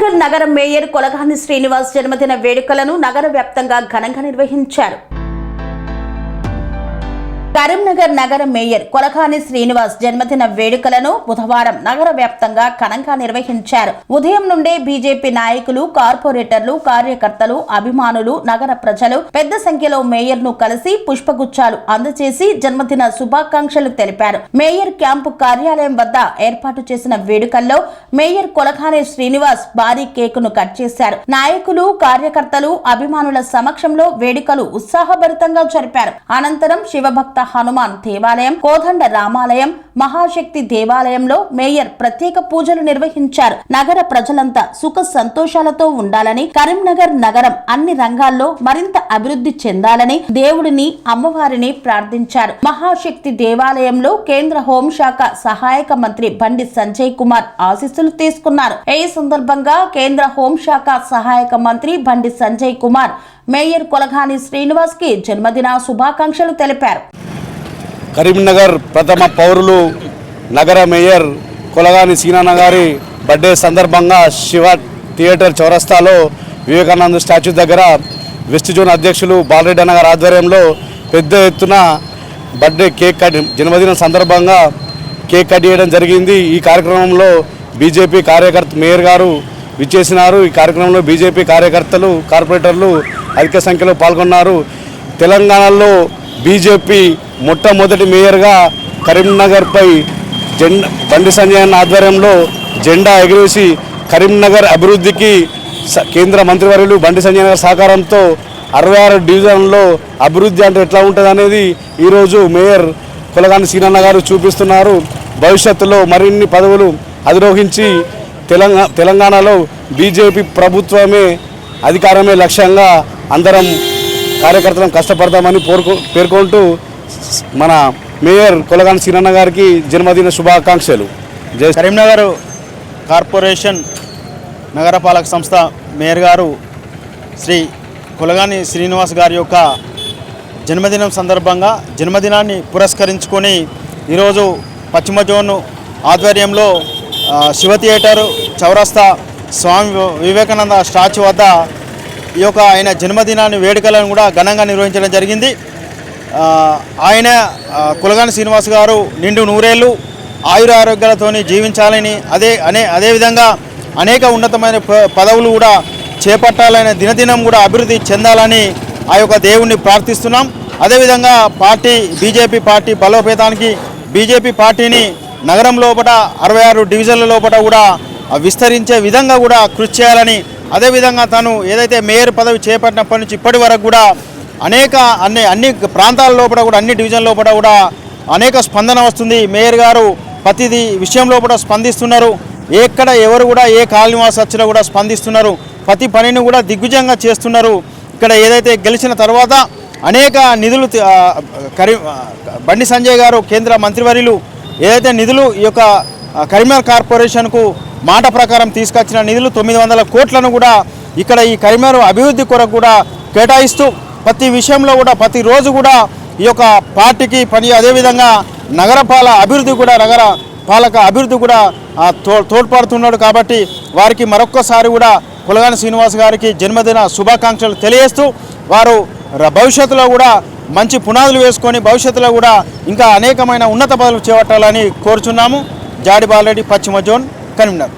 కరీంనగర్ నగర మేయర్ కొలగాని శ్రీనివాస్ జన్మదిన వేడుకలను నగర వ్యాప్తంగా ఘనంగా నిర్వహించారు. కరీంనగర్ నగర మేయర్ కొలగాని శ్రీనివాస్ జన్మదిన వేడుకలను బుధవారం నగర వ్యాప్తంగా ఘనంగా నిర్వహించారు. ఉదయం నుండే బీజేపీ నాయకులు, కార్పొరేటర్లు, కార్యకర్తలు, అభిమానులు, నగర ప్రజలు పెద్ద సంఖ్యలో మేయర్ ను కలిసి పుష్పగుచ్చాలు అందజేసి జన్మదిన శుభాకాంక్షలు తెలిపారు. మేయర్ క్యాంపు కార్యాలయం వద్ద ఏర్పాటు చేసిన వేడుకల్లో మేయర్ కొలగాని శ్రీనివాస్ భారీ కేకును కట్ చేశారు. నాయకులు, కార్యకర్తలు, అభిమానుల సమక్షంలో వేడుకలు ఉత్సాహభరితంగా జరిపారు. అనంతరం శివభక్త హనుమాన్ దేవాలయం, కోదండ రామాలయం, మహాశక్తి దేవాలయంలో మేయర్ ప్రత్యేక పూజలు నిర్వహించారు. నగర ప్రజలంతా సుఖ సంతోషాలతో ఉండాలని, కరీంనగర్ నగరం అన్ని రంగాల్లో మరింత అభివృద్ధి చెందాలని దేవుడిని, అమ్మవారిని ప్రార్థించారు. మహాశక్తి దేవాలయంలో కేంద్ర హోంశాఖ సహాయక మంత్రి బండి సంజయ్ కుమార్ ఆశీస్సులు తీసుకున్నారు. ఈ సందర్భంగా కేంద్ర హోంశాఖ సహాయక మంత్రి బండి సంజయ్ కుమార్ మేయర్ కొలగాని శ్రీనివాస్ కి జన్మదిన శుభాకాంక్షలు తెలిపారు. కరీంనగర్ ప్రథమ పౌరులు నగర మేయర్ కొలగాని సీనన్న గారి బర్త్డే సందర్భంగా శివ థియేటర్ చౌరస్తాలో వివేకానంద స్టాచ్యూ దగ్గర వెస్ట్ జోన్ అధ్యక్షులు బాలరెడ్డి అన్న గారి ఆధ్వర్యంలో పెద్ద ఎత్తున బర్త్డే కేక్ కట్ జన్మదినం సందర్భంగా కేక్ కట్ చేయడం జరిగింది. ఈ కార్యక్రమంలో బీజేపీ కార్యకర్త మేయర్ గారు విచ్చేసినారు. ఈ కార్యక్రమంలో బీజేపీ కార్యకర్తలు, కార్పొరేటర్లు అధిక సంఖ్యలో పాల్గొన్నారు. తెలంగాణలో బీజేపీ మొట్టమొదటి మేయర్గా కరీంనగర్పై బండి సంజయ్ అన్న ఆధ్వర్యంలో జెండా ఎగిరేసి కరీంనగర్ అభివృద్ధికి కేంద్ర మంత్రివర్యులు బండి సంజయ్ గారి సహకారంతో 66 డివిజన్లో అభివృద్ధి అంటే ఎట్లా ఉంటుంది అనేది ఈరోజు మేయర్ కొలగాని సీనన్న గారు చూపిస్తున్నారు. భవిష్యత్తులో మరిన్ని పదవులు అధిరోహించి తెలంగాణలో బీజేపీ ప్రభుత్వమే అధికారమే లక్ష్యంగా అందరం కార్యకర్తలను కష్టపడతామని పేర్కొంటూ మన మేయర్ కొలగాని సీనన్న గారికి జన్మదిన శుభాకాంక్షలు. కరీంనగర్ కార్పొరేషన్ నగరపాలక సంస్థ మేయర్ గారు శ్రీ కొలగాని శ్రీనివాస్ గారి యొక్క జన్మదినం సందర్భంగా జన్మదినాన్ని పురస్కరించుకొని ఈరోజు పశ్చిమ జోన్ ఆధ్వర్యంలో శివ థియేటర్ చౌరస్తా స్వామి వివేకానంద స్టాచ్యూ వద్ద ఈ యొక్క ఆయన జన్మదినాన్ని వేడుకలను కూడా ఘనంగా నిర్వహించడం జరిగింది. ఆయన కొలగాని శ్రీనివాస్ గారు నిండు నూరేళ్ళు ఆయుర ఆరోగ్యాలతో జీవించాలని, అదేవిధంగా అనేక ఉన్నతమైన పదవులు కూడా చేపట్టాలని, దినదినం కూడా అభివృద్ధి చెందాలని ఆ యొక్క దేవుణ్ణి ప్రార్థిస్తున్నాం. అదేవిధంగా బీజేపీ పార్టీ బలోపేతానికి బీజేపీ పార్టీని నగరం లోపల 66 డివిజన్ల లోపల కూడా విస్తరించే విధంగా కూడా కృషి చేయాలని, అదేవిధంగా తను ఏదైతే మేయర్ పదవి చేపట్టినప్పటి నుంచి ఇప్పటి వరకు కూడా అన్ని ప్రాంతాల లోపల కూడా అన్ని డివిజన్ లోపల కూడా అనేక స్పందన వస్తుంది. మేయర్ గారు ప్రతిదీ విషయంలో కూడా స్పందిస్తున్నారు. ఎక్కడ ఎవరు కూడా ఏ కాలనీవాసి వచ్చినా కూడా స్పందిస్తున్నారు. ప్రతి పనిని కూడా దిగ్విజయంగా చేస్తున్నారు. ఇక్కడ ఏదైతే గెలిచిన తర్వాత అనేక నిధులు బండి సంజయ్ గారు కేంద్ర మంత్రివర్యులు ఏదైతే నిధులు ఈ యొక్క కరీంనగర్ కార్పొరేషన్కు మాట ప్రకారం తీసుకొచ్చిన నిధులు 900 కోట్లను కూడా ఇక్కడ ఈ కరీంనగర్ అభివృద్ధి కొరకు కూడా కేటాయిస్తూ ప్రతి విషయంలో కూడా ప్రతిరోజు కూడా ఈ యొక్క పార్టీకి పని, అదేవిధంగా నగర పాలక అభివృద్ధి కూడా తోడ్పడుతున్నాడు. కాబట్టి వారికి మరొక్కసారి కూడా కొలగాని శ్రీనివాస్ గారికి జన్మదిన శుభాకాంక్షలు తెలియజేస్తూ వారు భవిష్యత్తులో కూడా మంచి పునాదులు వేసుకొని భవిష్యత్తులో కూడా ఇంకా అనేకమైన ఉన్నత పదవులు చేపట్టాలని కోరుచున్నాము. జాడి బాలరెడ్డి, పశ్చిమ జోన్, కరీంనగర్.